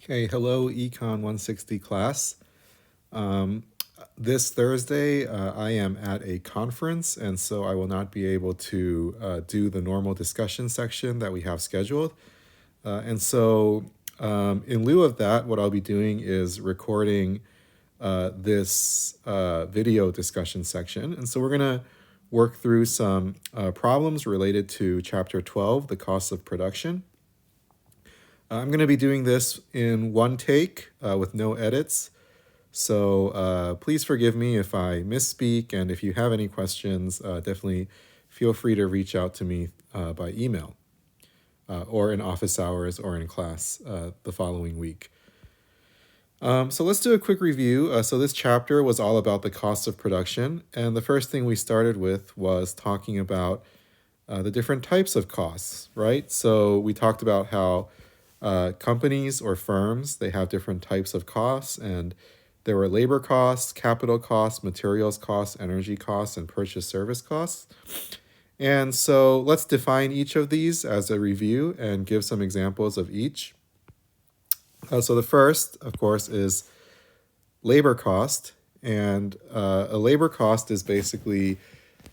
Okay, hello Econ 160 class. This Thursday, I am at a conference, and so I will not be able to do the normal discussion section that we have scheduled. In lieu of that, what I'll be doing is recording this video discussion section. And so we're going to work through some problems related to Chapter 12, the cost of production. I'm going to be doing this in one take with no edits. So please forgive me if I misspeak, and if you have any questions, definitely feel free to reach out to me by email or in office hours or in class the following week. So let's do a quick review. So this chapter was all about the cost of production, and the first thing we started with was talking about the different types of costs, right? So we talked about how companies or firms, they have different types of costs, and there were labor costs, capital costs, materials costs, energy costs, and purchase service costs. And so let's define each of these as a review and give some examples of each. So the first, of course, is labor cost. And a labor cost is basically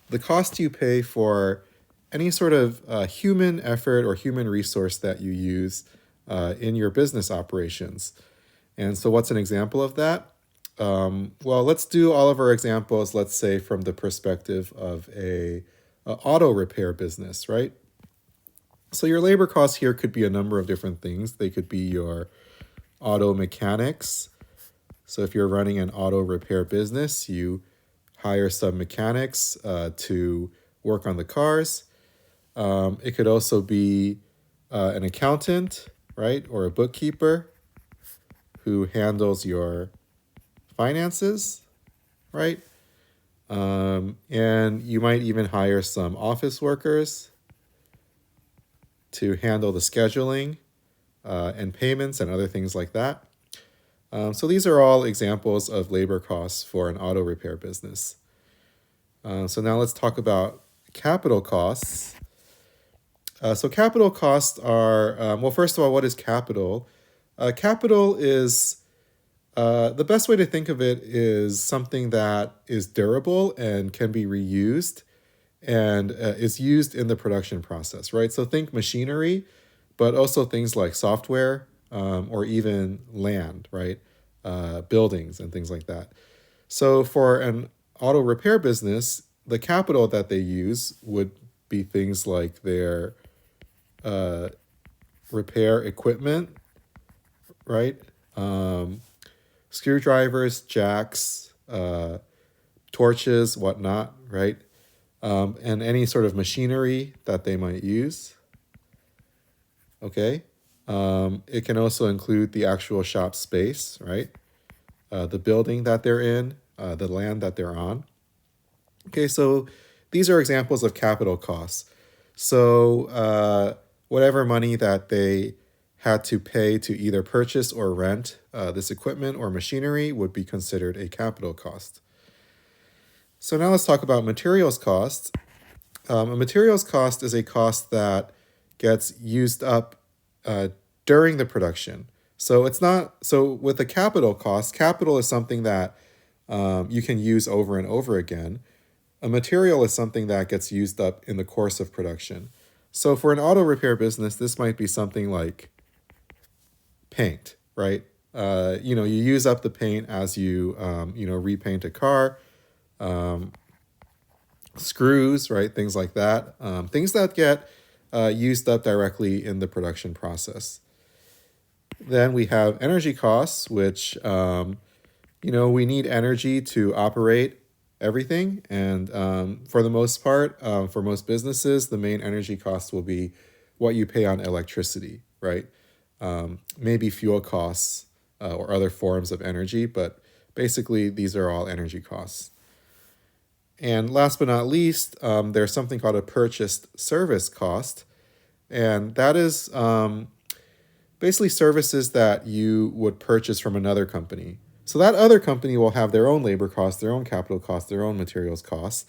the cost you pay for any sort of human effort or human resource that you use in your business operations. And so what's an example of that? Well, let's do all of our examples, let's say, from the perspective of a auto repair business, right? So your labor costs here could be a number of different things. They could be your auto mechanics. So if you're running an auto repair business, you hire some mechanics to work on the cars. It could also be an accountant, right, or a bookkeeper who handles your finances, right? And you might even hire some office workers to handle the scheduling and payments and other things like that. So these are all examples of labor costs for an auto repair business. So now let's talk about capital costs. So capital costs are, well, first of all, what is capital? Capital is, the best way to think of it is something that is durable and can be reused and is used in the production process, right? So think machinery, but also things like software or even land, right? Buildings and things like that. So for an auto repair business, the capital that they use would be things like their repair equipment, right? Screwdrivers, jacks, torches, whatnot, right? And any sort of machinery that they might use. Okay. It can also include the actual shop space, right? The building that they're in, the land that they're on. Okay, so these are examples of capital costs. So whatever money that they had to pay to either purchase or rent this equipment or machinery would be considered a capital cost. So now let's talk about materials costs. A materials cost is a cost that gets used up during the production. So it's not, so with a capital cost, capital is something that you can use over and over again. A material is something that gets used up in the course of production. So for an auto repair business, this might be something like paint, right? You use up the paint as you repaint a car. Screws, right? Things like that. Things that get used up directly in the production process. Then we have energy costs, which, we need energy to operate everything. And for the most part, for most businesses, the main energy cost will be what you pay on electricity, right? Maybe fuel costs or other forms of energy, but basically these are all energy costs. And last but not least, there's something called a purchased service cost. And that is basically services that you would purchase from another company. So that other company will have their own labor costs, their own capital costs, their own materials costs.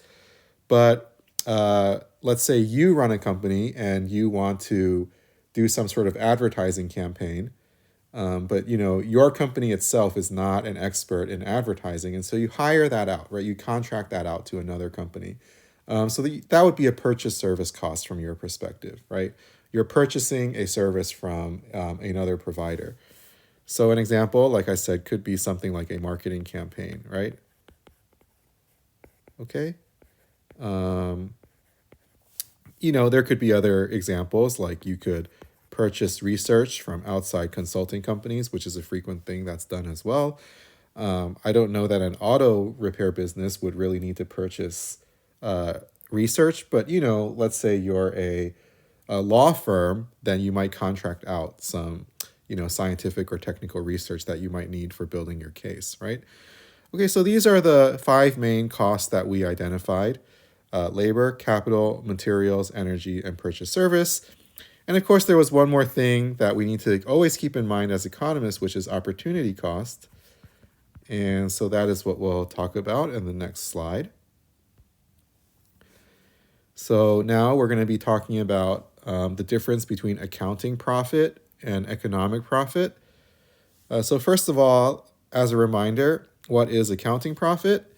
But let's say you run a company and you want to do some sort of advertising campaign. But your company itself is not an expert in advertising, and so you hire that out, right? You contract that out to another company. So that would be a purchase service cost from your perspective, right? You're purchasing a service from another provider. So an example, like I said, could be something like a marketing campaign, right? Okay. There could be other examples, like you could purchase research from outside consulting companies, which is a frequent thing that's done as well. I don't know that an auto repair business would really need to purchase research, but let's say you're a law firm, then you might contract out some scientific or technical research that you might need for building your case, right? Okay, so these are the 5 main costs that we identified: labor, capital, materials, energy, and purchase service. And of course, there was one more thing that we need to always keep in mind as economists, which is opportunity cost. And so that is what we'll talk about in the next slide. So now we're going to be talking about the difference between accounting profit and economic profit. So first of all, as a reminder, what is accounting profit?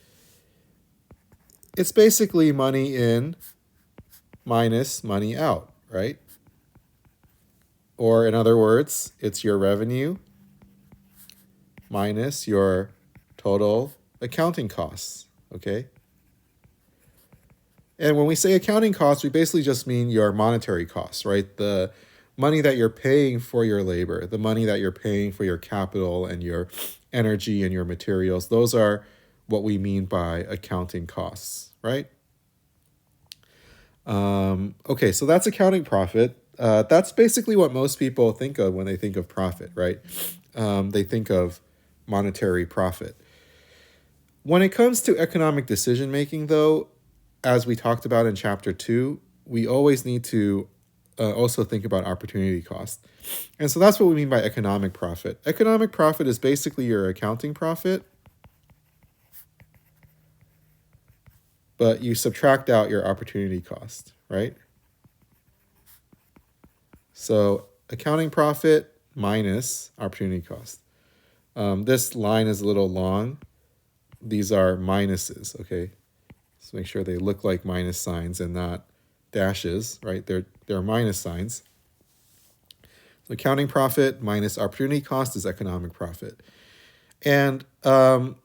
It's basically money in minus money out, right? Or in other words, it's your revenue minus your total accounting costs, okay? And when we say accounting costs, we basically just mean your monetary costs, right? The money that you're paying for your labor, the money that you're paying for your capital and your energy and your materials. Those are what we mean by accounting costs, right? Okay, so that's accounting profit. That's basically what most people think of when they think of profit, right? They think of monetary profit. When it comes to economic decision making, though, as we talked about in chapter 2, we always need to also think about opportunity cost. And so that's what we mean by economic profit. Economic profit is basically your accounting profit, but you subtract out your opportunity cost, right? So accounting profit minus opportunity cost. This line is a little long. These are minuses, okay? So make sure they look like minus signs and not dashes, right? They're minus signs. So accounting profit minus opportunity cost is economic profit. And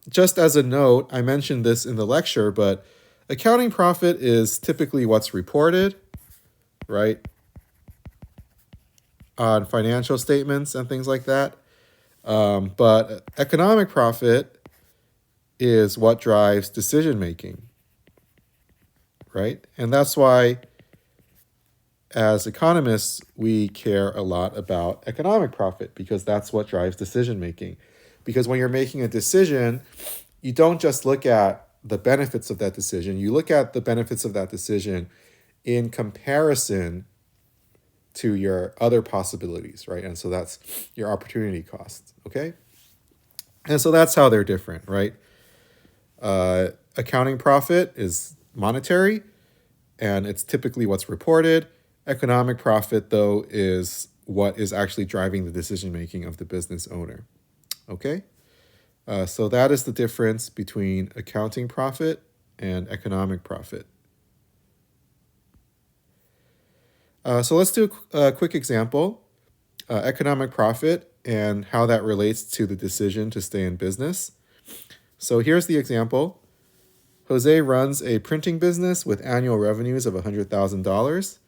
just as a note, I mentioned this in the lecture, but accounting profit is typically what's reported, right, on financial statements and things like that. But economic profit is what drives decision making, right? And that's why, as economists, we care a lot about economic profit, because that's what drives decision making. Because when you're making a decision, you don't just look at the benefits of that decision, you look at the benefits of that decision in comparison to your other possibilities, right? And so that's your opportunity cost, okay? And so that's how they're different, right? Accounting profit is monetary, and it's typically what's reported. Economic profit, though, is what is actually driving the decision-making of the business owner, okay? So that is the difference between accounting profit and economic profit. So let's do a quick example, economic profit and how that relates to the decision to stay in business. So here's the example. Jose runs a printing business with annual revenues of $100,000.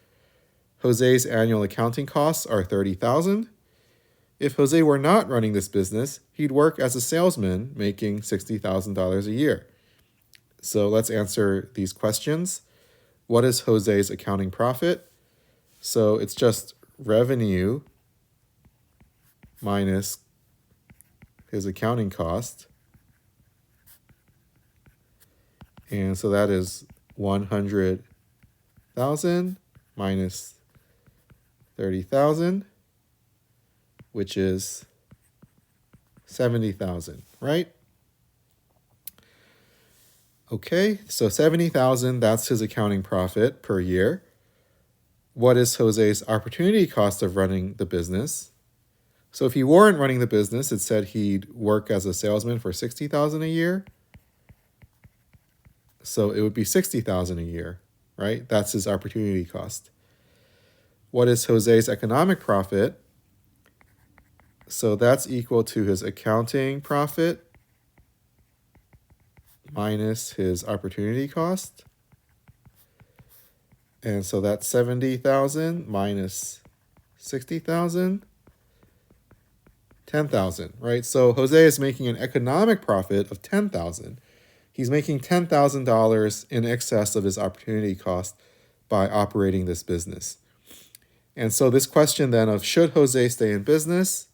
Jose's annual accounting costs are $30,000. If Jose were not running this business, he'd work as a salesman making $60,000 a year. So let's answer these questions. What is Jose's accounting profit? So it's just revenue minus his accounting cost. And so that is 100,000 minus 30,000, which is 70,000, right? Okay, so 70,000, that's his accounting profit per year. What is Jose's opportunity cost of running the business? So if he weren't running the business, it said he'd work as a salesman for $60,000 a year. So it would be $60,000 a year, right? That's his opportunity cost. What is Jose's economic profit? So that's equal to his accounting profit minus his opportunity cost. And so that's 70,000 minus 60,000, 10,000, right? So Jose is making an economic profit of 10,000. He's making $10,000 in excess of his opportunity cost by operating this business. And so this question then of should Jose stay in business?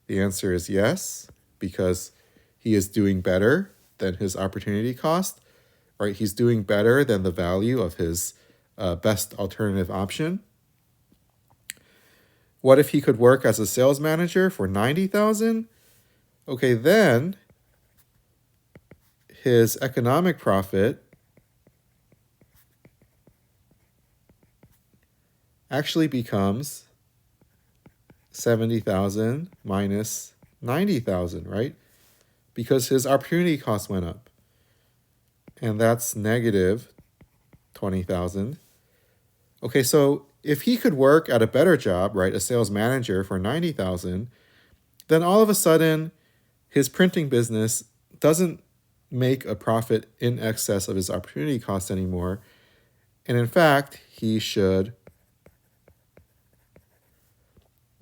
The answer is yes, because he is doing better than his opportunity cost, right? He's doing better than the value of his best alternative option. What if he could work as a sales manager for 90,000? Okay, then his economic profit actually becomes 70,000 minus 90,000, right? Because his opportunity cost went up. And that's negative 20,000. Okay, so if he could work at a better job, right, a sales manager for 90,000, then all of a sudden his printing business doesn't make a profit in excess of his opportunity cost anymore. And in fact, he should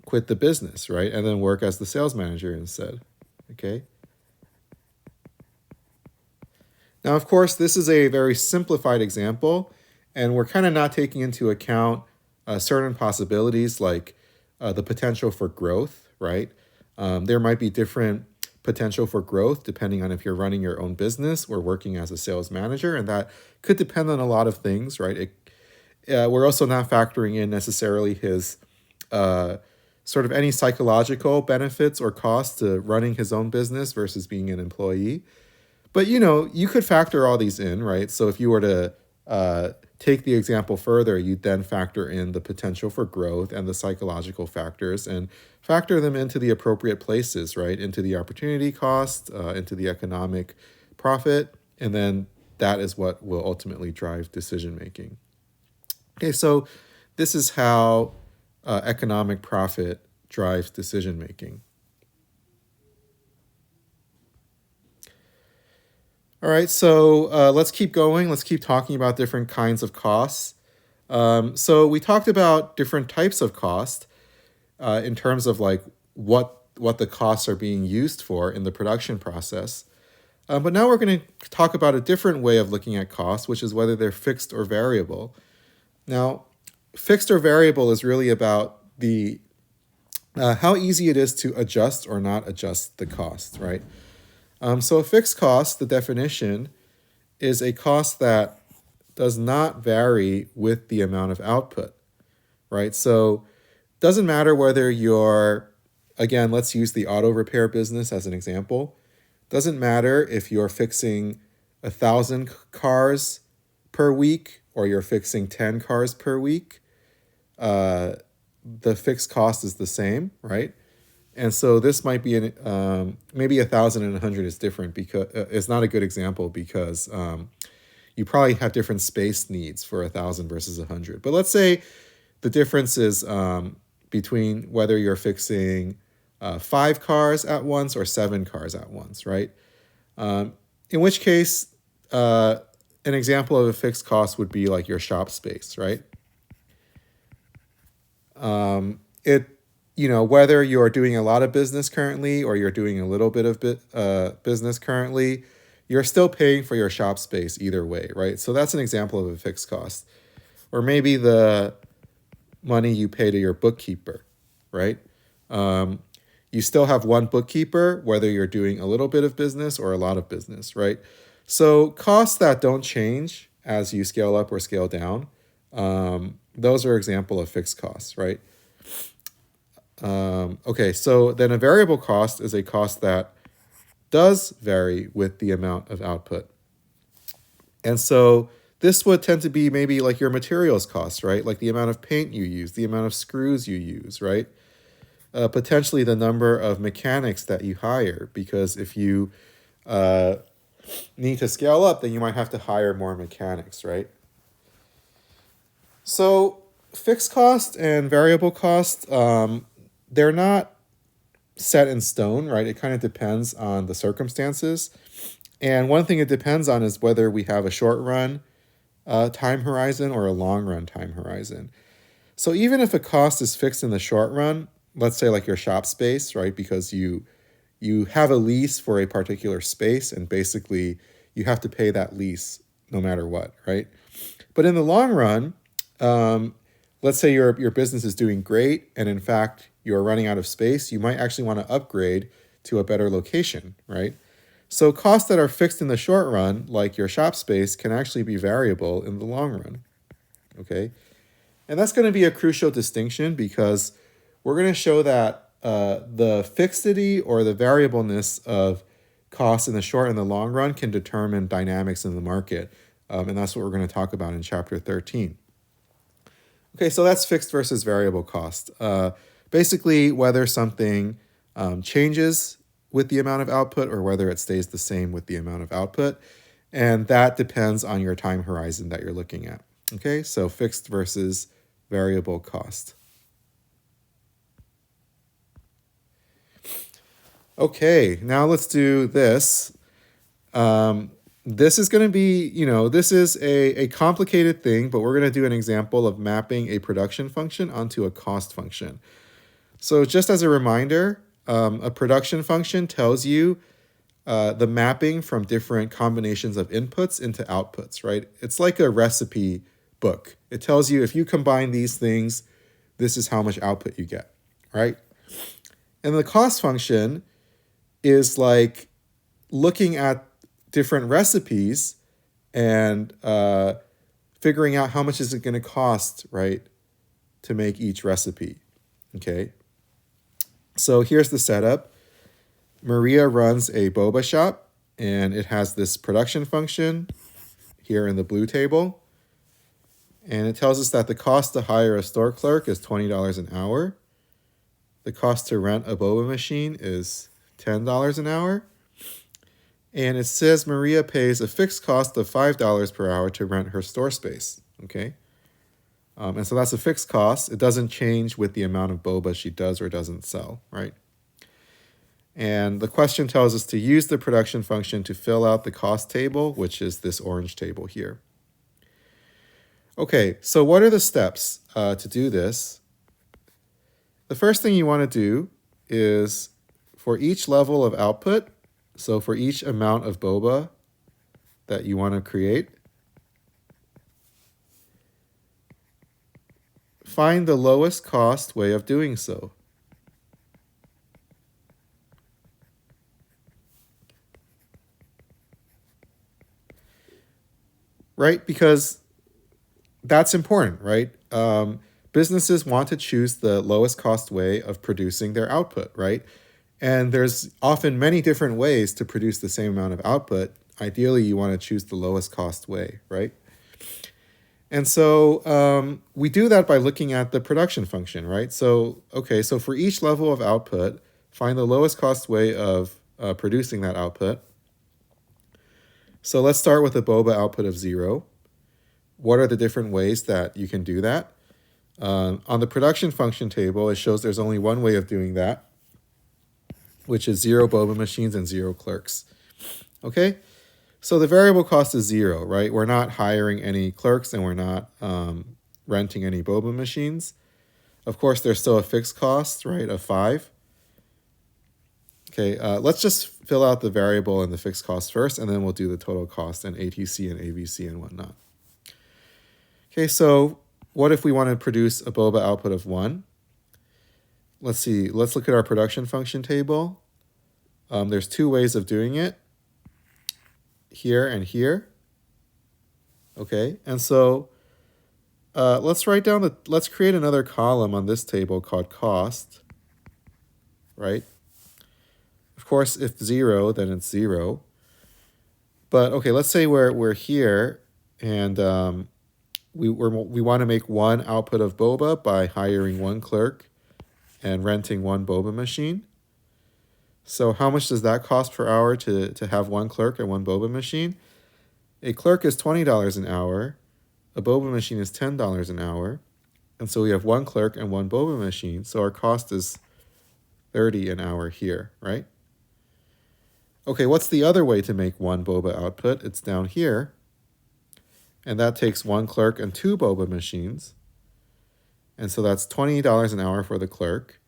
quit the business, right? And then work as the sales manager instead. Okay. Now, of course, this is a very simplified example, and we're kind of not taking into account certain possibilities like the potential for growth, right? There might be different potential for growth depending on if you're running your own business or working as a sales manager, and that could depend on a lot of things, right? We're also not factoring in necessarily his sort of any psychological benefits or costs to running his own business versus being an employee. But, you could factor all these in, right? So if you were to take the example further, you'd then factor in the potential for growth and the psychological factors and factor them into the appropriate places, right? Into the opportunity cost, into the economic profit, and then that is what will ultimately drive decision making. Okay, so this is how economic profit drives decision making. All right, so let's keep going. Let's keep talking about different kinds of costs. So we talked about different types of cost in terms of like what the costs are being used for in the production process. But now we're going to talk about a different way of looking at costs, which is whether they're fixed or variable. Now, fixed or variable is really about the how easy it is to adjust or not adjust the cost, right? So a fixed cost, the definition, is a cost that does not vary with the amount of output, right? So it doesn't matter whether you're, again, let's use the auto repair business as an example. Doesn't matter if you're fixing 1,000 cars per week or you're fixing 10 cars per week. The fixed cost is the same, right? And so this might be maybe 1,000 and 100 is different because it's not a good example because you probably have different space needs for 1,000 versus 100. But let's say the difference is between whether you're fixing 5 cars at once or 7 cars at once, right? In which case, an example of a fixed cost would be like your shop space, right? Whether you're doing a lot of business currently or you're doing a little bit of business currently, you're still paying for your shop space either way, right? So that's an example of a fixed cost. Or maybe the money you pay to your bookkeeper, right? You still have one bookkeeper, whether you're doing a little bit of business or a lot of business, right? So costs that don't change as you scale up or scale down, those are example of fixed costs, right? Okay, so then a variable cost is a cost that does vary with the amount of output. And so this would tend to be maybe like your materials costs, right? Like the amount of paint you use, the amount of screws you use, right? potentially the number of mechanics that you hire, because if you need to scale up, then you might have to hire more mechanics, right? So fixed cost and variable cost, they're not set in stone, right? It kind of depends on the circumstances. And one thing it depends on is whether we have a short run time horizon or a long run time horizon. So even if a cost is fixed in the short run, let's say like your shop space, right? Because you have a lease for a particular space and basically you have to pay that lease no matter what, right? But in the long run, let's say your business is doing great and in fact you're running out of space, you might actually want to upgrade to a better location, right? So costs that are fixed in the short run, like your shop space, can actually be variable in the long run, okay? And that's going to be a crucial distinction because we're going to show that the fixity or the variableness of costs in the short and the long run can determine dynamics in the market. And that's what we're going to talk about in chapter 13. Okay, so that's fixed versus variable cost. Basically, whether something changes with the amount of output or whether it stays the same with the amount of output. And that depends on your time horizon that you're looking at. Okay, so fixed versus variable cost. Okay, now let's do this. This is going to be, this is a complicated thing, but we're going to do an example of mapping a production function onto a cost function. So just as a reminder, a production function tells you the mapping from different combinations of inputs into outputs, right? It's like a recipe book. It tells you if you combine these things, this is how much output you get, right? And the cost function is like looking at different recipes and figuring out how much is it going to cost, right, to make each recipe, okay? So here's the setup. Maria runs a boba shop, and it has this production function here in the blue table. And it tells us that the cost to hire a store clerk is $20 an hour. The cost to rent a boba machine is $10 an hour. And it says Maria pays a fixed cost of $5 per hour to rent her store space, okay? And so that's a fixed cost. It doesn't change with the amount of boba she does or doesn't sell, right? And the question tells us to use the production function to fill out the cost table, which is this orange table here. Okay, so what are the steps to do this? The first thing you want to do is for each level of output, so for each amount of boba that you want to create, find the lowest cost way of doing so. Right? Because that's important, right? Businesses want to choose the lowest cost way of producing their output, right? And there's often many different ways to produce the same amount of output. Ideally, you want to choose the lowest cost way, right? And so we do that by looking at the production function, right? So, okay, so for each level of output, find the lowest cost way of producing that output. So let's start with a boba output of 0. What are the different ways that you can do that? On the production function table, it shows there's only one way of doing that, which is 0 boba machines and 0 clerks. Okay? So the variable cost is 0, right? We're not hiring any clerks and we're not renting any boba machines. Of course, there's still a fixed cost, right, of 5. Okay, let's just fill out the variable and the fixed cost first, and then we'll do the total cost and ATC and AVC and whatnot. Okay, so what if we want to produce a boba output of 1? Let's see, let's look at our production function table. There's 2 ways of doing it, here and here. Okay, and so let's create another column on this table called cost, right? Of course, if 0, then it's 0. But okay, let's say we're here and we want to make 1 output of boba by hiring 1 clerk and renting one boba machine. So how much does that cost per hour to have one clerk and one boba machine? A clerk is $20 an hour. A boba machine is $10 an hour. And so we have one clerk and one boba machine. So our cost is $30 an hour here, right? Okay, what's the other way to make one boba output? It's down here. And that takes one clerk and two boba machines. And so that's $20 an hour for the clerk.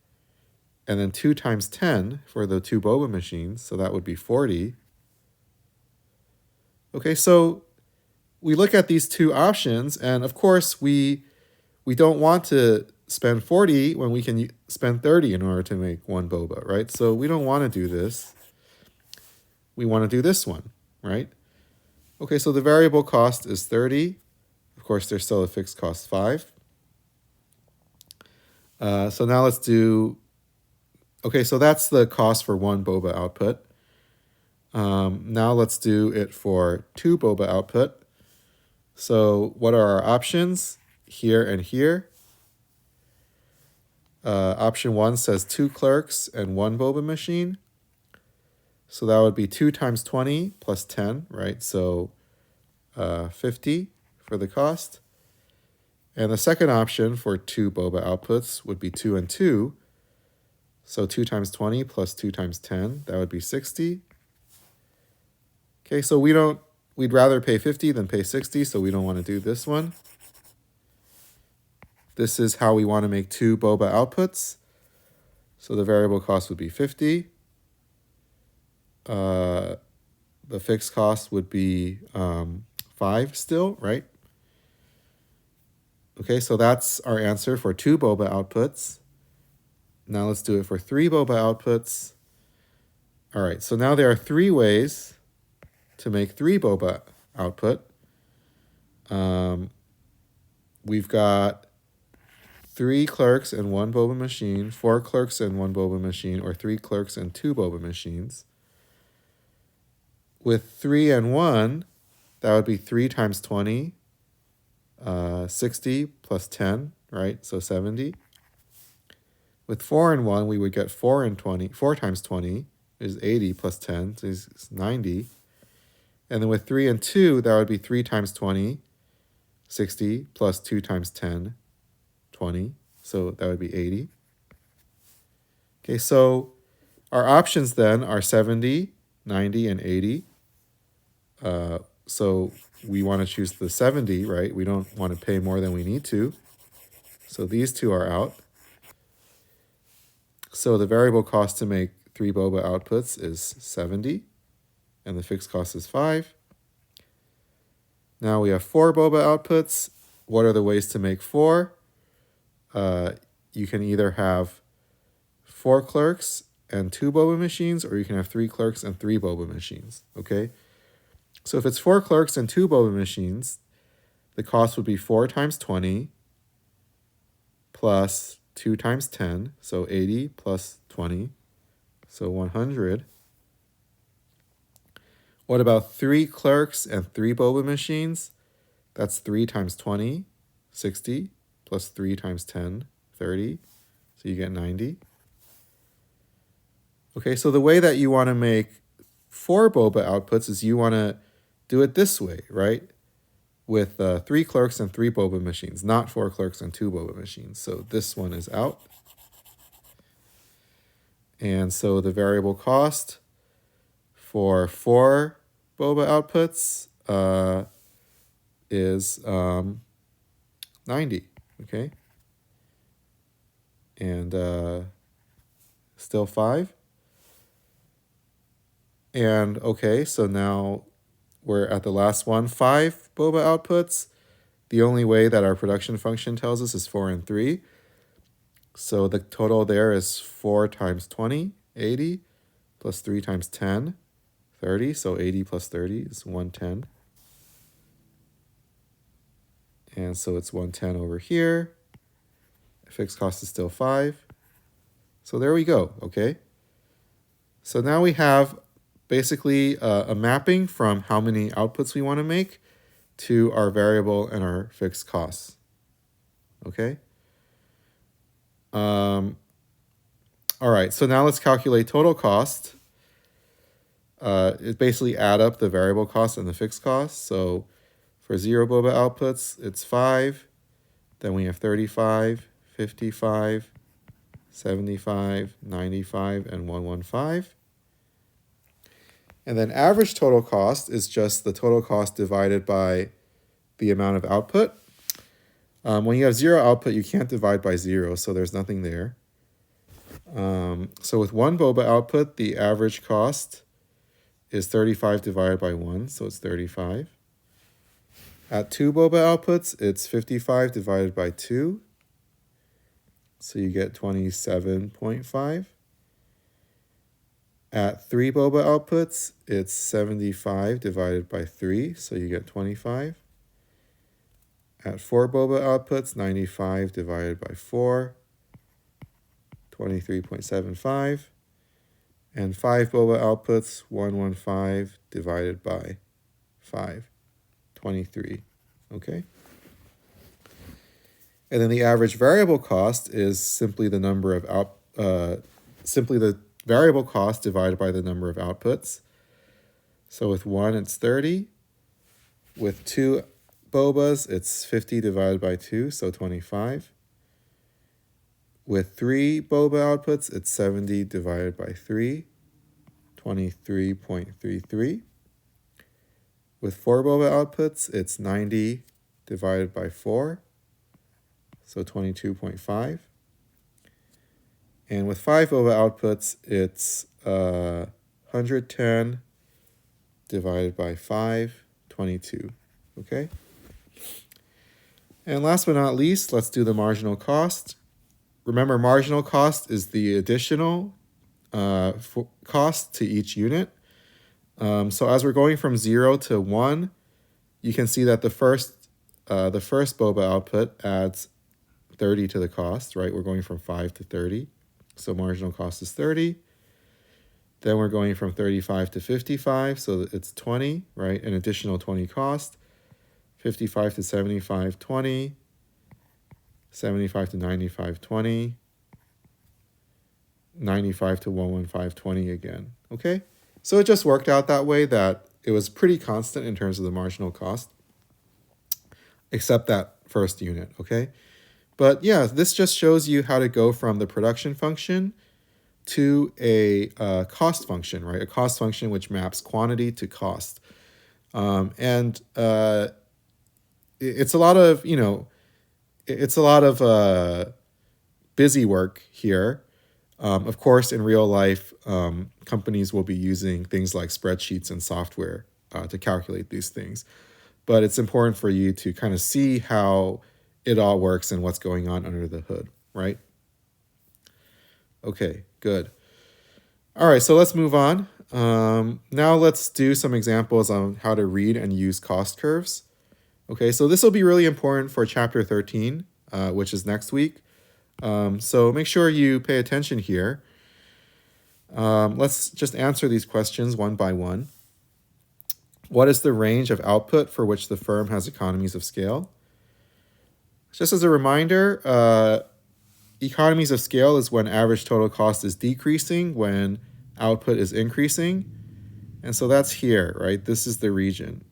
And then 2 times 10 for the two boba machines. So that would be 40. Okay, so we look at these two options. And of course, we don't want to spend 40 when we can spend 30 in order to make one boba, right? So we don't want to do this. We want to do this one, right? Okay, so the variable cost is 30. Of course, there's still a fixed cost 5. So now let's do, okay, so that's the cost for one boba output. Now let's do it for two boba output. So what are our options? Here and here. Option 1 says 2 clerks and 1 boba machine. So that would be 2 times 20 plus 10, right? So 50 for the cost. And the second option for 2 boba outputs would be 2 and 2. So 2 times 20 plus 2 times 10, that would be 60. Okay, so we'd rather pay 50 than pay 60, so we don't want to do this one. This is how we want to make 2 boba outputs. So the variable cost would be 50. The fixed cost would be 5 still, right? Okay, so that's our answer for 2 boba outputs. Now let's do it for 3 boba outputs. All right, so now there are 3 ways to make 3 boba output. We've got 3 clerks and 1 boba machine, 4 clerks and 1 boba machine, or 3 clerks and 2 boba machines. With 3 and 1, that would be 3 times 20, 60 plus 10, right? So 70. With 4 and 1, we would get 4 times 20 is 80 plus 10, so it's 90. And then with 3 and 2, that would be 3 times 20, 60 plus 2 times 10, 20. So that would be 80. Okay, so our options then are 70, 90, and 80. So we want to choose the 70, right? We don't want to pay more than we need to. So these two are out. So the variable cost to make 3 boba outputs is 70, and the fixed cost is 5. Now we have 4 boba outputs. What are the ways to make 4? You can either have 4 clerks and 2 boba machines, or you can have 3 clerks and 3 boba machines, okay? So if it's 4 clerks and 2 boba machines, the cost would be 4 times 20 plus 2 times 10, so 80 plus 20, so 100. What about 3 clerks and 3 boba machines? That's 3 times 20, 60, plus 3 times 10, 30, so you get 90. Okay, so the way that you want to make 4 boba outputs is you want to do it this way, right? With 3 clerks and 3 boba machines, not 4 clerks and 2 boba machines. So this one is out. And so the variable cost for 4 boba outputs is 90, okay? And still 5. And okay, so now we're at the last one, 5 boba outputs. The only way that our production function tells us is 4 and 3. So the total there is 4 times 20, 80, plus 3 times 10, 30. So 80 plus 30 is 110. And so it's 110 over here. Fixed cost is still 5. So there we go, okay? So now we have basically a mapping from how many outputs we want to make to our variable and our fixed costs, okay? All right, so now let's calculate total cost. It basically add up the variable cost and the fixed cost. So for 0 boba outputs, it's 5. Then we have 35, 55, 75, 95, and 115. And then average total cost is just the total cost divided by the amount of output. When you have 0 output, you can't divide by 0, so there's nothing there. So with 1 boba output, the average cost is 35 divided by 1, so it's 35. At 2 boba outputs, it's 55 divided by 2, so you get 27.5. At 3 boba outputs, it's 75 divided by 3, so you get 25. At 4 boba outputs, 95 divided by 4, 23.75. And 5 boba outputs, 115 divided by 5, 23. Okay? And then the average variable cost is simply the number of simply the variable cost divided by the number of outputs. So with 1, it's 30. With 2 bobas, it's 50 divided by 2, so 25. With 3 boba outputs, it's 70 divided by 3, 23.33. With 4 boba outputs, it's 90 divided by 4, so 22.5. And with 5 boba outputs, it's 110 divided by 5, 22. Okay? And last but not least, let's do the marginal cost. Remember, marginal cost is the additional cost to each unit. So as we're going from 0 to 1, you can see that the first boba output adds 30 to the cost, right? We're going from 5 to 30. So marginal cost is 30. Then we're going from 35 to 55, so it's 20, right? An additional 20 cost. 55 to 75, 20. 75 to 95, 20. 95 to 115, 20 again. Okay? So it just worked out that way, that it was pretty constant in terms of the marginal cost, except that first unit. Okay? But yeah, this just shows you how to go from the production function to a cost function, right? A cost function which maps quantity to cost. It's a lot of, busy work here. Of course, in real life, companies will be using things like spreadsheets and software to calculate these things. But it's important for you to kind of see how it all works and what's going on under the hood, right? Okay, good. All right, so let's move on. Now let's do some examples on how to read and use cost curves. Okay, so this will be really important for chapter 13, which is next week. So make sure you pay attention here. Let's just answer these questions one by one. What is the range of output for which the firm has economies of scale? Just as a reminder, economies of scale is when average total cost is decreasing, when output is increasing. And so that's here, right? This is the region.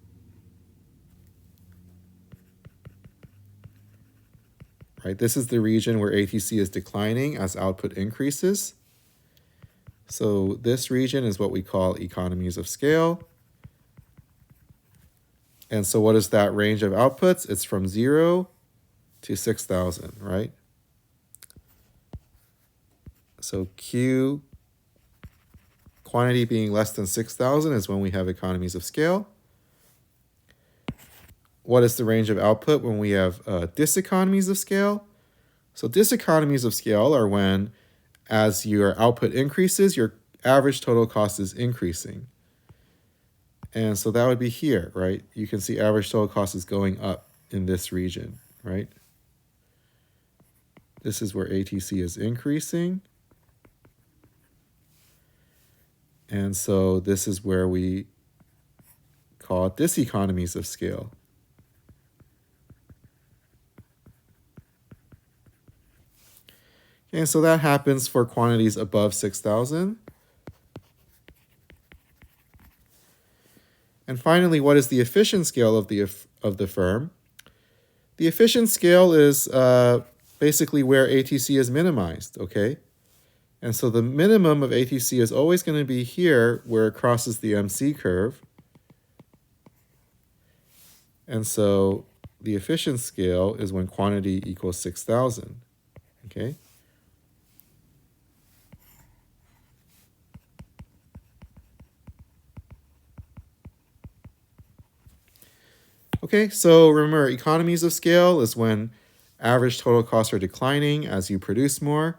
Right? This is the region where ATC is declining as output increases. So this region is what we call economies of scale. And so what is that range of outputs? It's from 0 to 6,000, right? So Q, quantity being less than 6,000 is when we have economies of scale. What is the range of output when we have diseconomies of scale? So diseconomies of scale are when, as your output increases, your average total cost is increasing. And so that would be here, right? You can see average total cost is going up in this region, right? This is where ATC is increasing. And so this is where we call it diseconomies of scale. Okay, so that happens for quantities above 6,000. And finally, what is the efficient scale of the firm? The efficient scale is basically where ATC is minimized, okay? And so the minimum of ATC is always going to be here where it crosses the MC curve. And so the efficient scale is when quantity equals 6,000, okay? Okay, so remember, economies of scale is when average total costs are declining as you produce more.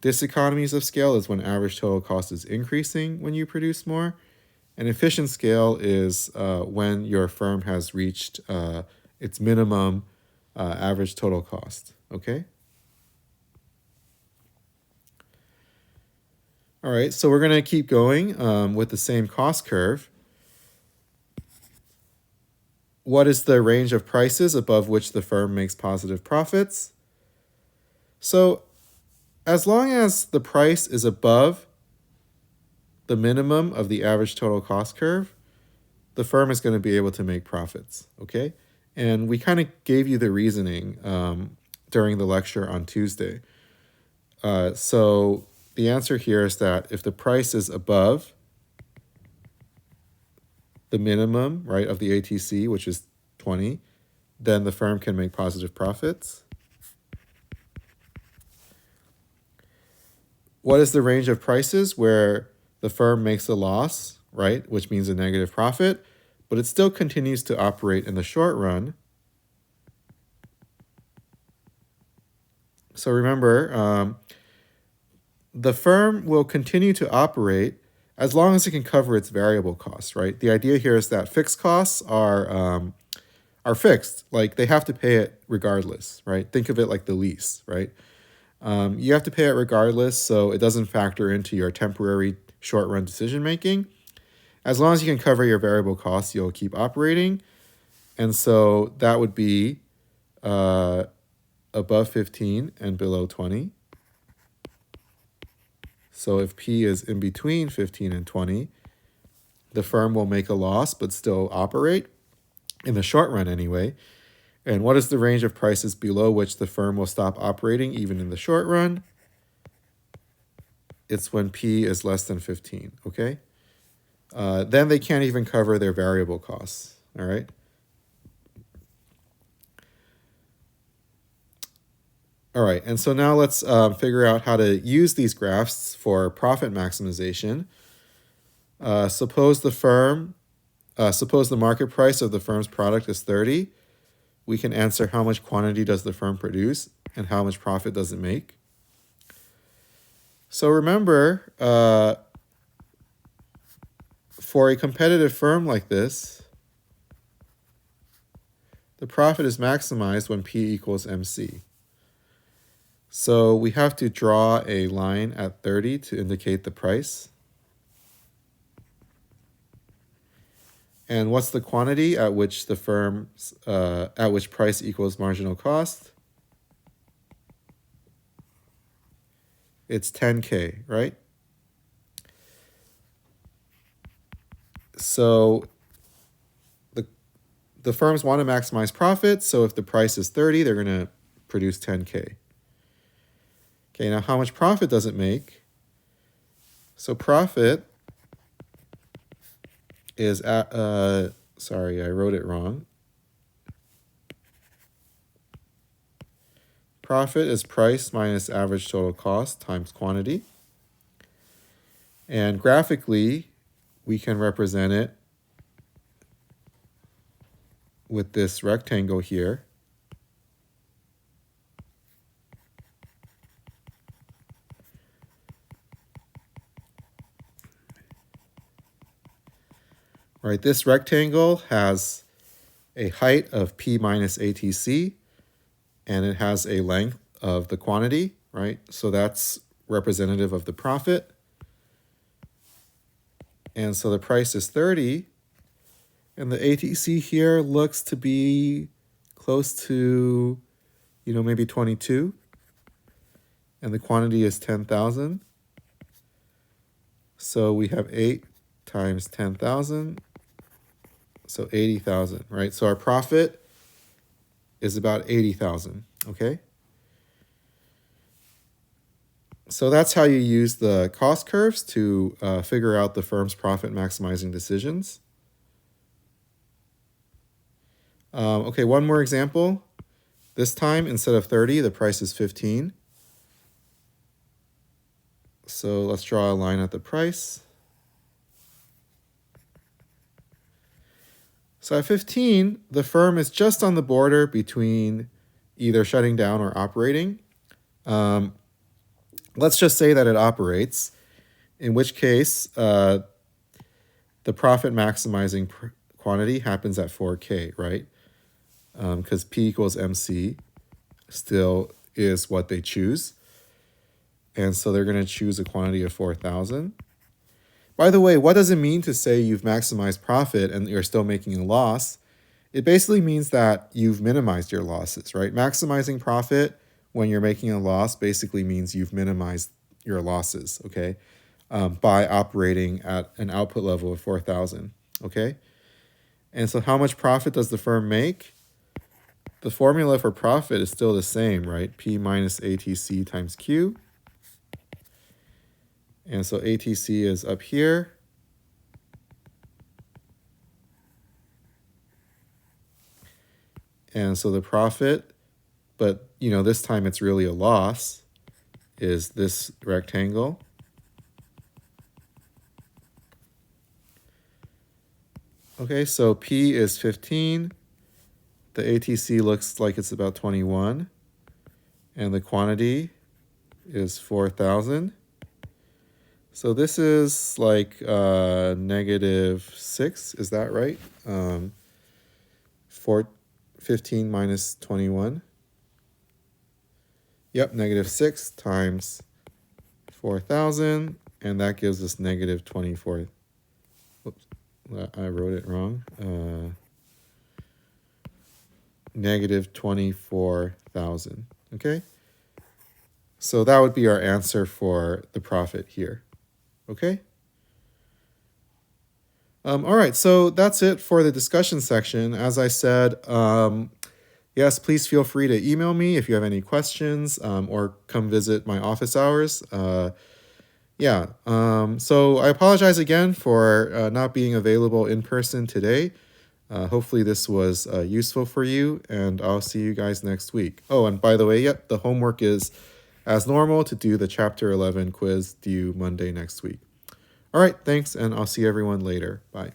Diseconomies of scale is when average total cost is increasing when you produce more. And efficient scale is when your firm has reached its minimum average total cost, okay? All right, so we're going to keep going with the same cost curve. What is the range of prices above which the firm makes positive profits? So as long as the price is above the minimum of the average total cost curve, the firm is going to be able to make profits, okay? And we kind of gave you the reasoning during the lecture on Tuesday. So the answer here is that if the price is above the minimum, right, of the ATC, which is 20, then the firm can make positive profits. What is the range of prices where the firm makes a loss, right, which means a negative profit, but it still continues to operate in the short run? So remember, the firm will continue to operate as long as it can cover its variable costs, right? The idea here is that fixed costs are fixed. Like they have to pay it regardless, right? Think of it like the lease, right? You have to pay it regardless, so it doesn't factor into your temporary short-run decision making. As long as you can cover your variable costs, you'll keep operating. And so that would be above 15 and below 20. So if P is in between 15 and 20, the firm will make a loss but still operate, in the short run anyway. And what is the range of prices below which the firm will stop operating even in the short run? It's when P is less than 15, okay? Then they can't even cover their variable costs, all right? All right, and so now let's figure out how to use these graphs for profit maximization. Suppose the market price of the firm's product is 30. We can answer how much quantity does the firm produce and how much profit does it make. So remember, for a competitive firm like this, the profit is maximized when P equals MC. So we have to draw a line at 30 to indicate the price. And what's the quantity at which the firm's at which price equals marginal cost? It's 10K, right? So the firms want to maximize profit. So if the price is 30, they're going to produce 10K. Okay, now how much profit does it make? So profit is sorry, I wrote it wrong. Profit is price minus average total cost times quantity. And graphically, we can represent it with this rectangle here. Right, this rectangle has a height of P minus ATC, and it has a length of the quantity, right? So that's representative of the profit. And so the price is 30, and the ATC here looks to be close to, maybe 22. and the quantity is 10,000. So we have 8 times 10,000, so 80,000, right? So our profit is about 80,000, okay? So that's how you use the cost curves to figure out the firm's profit maximizing decisions. Okay, one more example. This time, instead of 30, the price is 15. So let's draw a line at the price. So at 15, the firm is just on the border between either shutting down or operating. Let's just say that it operates, in which case the profit maximizing quantity happens at 4K, right? Because P equals MC still is what they choose. And so they're going to choose a quantity of 4,000. By the way, what does it mean to say you've maximized profit and you're still making a loss? It basically means that you've minimized your losses, right? Maximizing profit when you're making a loss basically means you've minimized your losses, okay, by operating at an output level of 4,000, okay? And so how much profit does the firm make? The formula for profit is still the same, right? P minus ATC times Q. And so ATC is up here. And so the profit, but this time it's really a loss, is this rectangle. Okay, so P is 15. The ATC looks like it's about 21. And the quantity is 4,000. So this is like -6, is that right? 15 minus 21. Yep, -6 times 4,000, and that gives us -24. Whoops, I wrote it wrong. -24,000, okay? So that would be our answer for the profit here. Okay. All right, so that's it for the discussion section. As I said, yes, please feel free to email me if you have any questions or come visit my office hours. So I apologize again for not being available in person today. Hopefully this was useful for you, and I'll see you guys next week. Oh, and by the way, yep, the homework is as normal to do the Chapter 11 quiz due Monday next week. All right, thanks, and I'll see everyone later. Bye.